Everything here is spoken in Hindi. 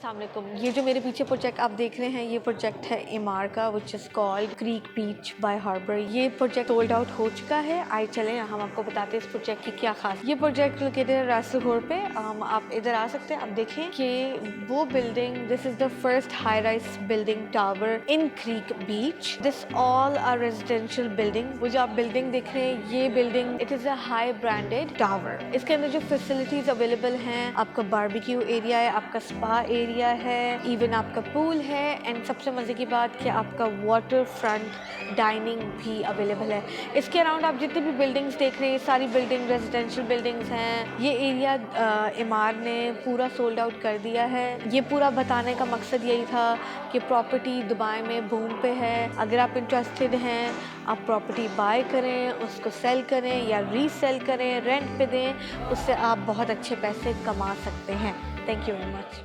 अस्सलाम वालेकुम। ये जो मेरे पीछे प्रोजेक्ट आप देख रहे हैं, ये प्रोजेक्ट है इमार का, which is called Creek Beach by Harbour. ये प्रोजेक्ट सोल्ड आउट हो चुका है। आइए चलें हम आपको बताते हैं इस प्रोजेक्ट की क्या खास। ये प्रोजेक्ट लोकेटेड है रासल घोर पे। आप इधर आ सकते हैं। आप देखें कि वो building, this is the first high rise building tower in Creek Beach. This all are residential building. वो जो आप बिल्डिंग देख रहे हैं, ये building it is a high branded tower. इसके अंदर जो फैसिलिटीज अवेलेबल हैं, आपका बारबेक्यू एरिया है, आपका स्पा एरिया है, इवन आपका पूल है, एंड सबसे मज़े की बात कि आपका वाटर फ्रंट डाइनिंग भी अवेलेबल है। इसके अराउंड आप जितनी भी बिल्डिंग्स देख रहे हैं, सारी बिल्डिंग रेजिडेंशियल बिल्डिंग्स हैं। ये एरिया इमार ने पूरा सोल्ड आउट कर दिया है। ये पूरा बताने का मकसद यही था कि प्रॉपर्टी दुबई में बूम पे है। अगर आप इंटरेस्टेड हैं, आप प्रॉपर्टी बाय करें, उसको सेल करें या रीसेल करें, रेंट पे दें, उससे आप बहुत अच्छे पैसे कमा सकते हैं। Thank you very much.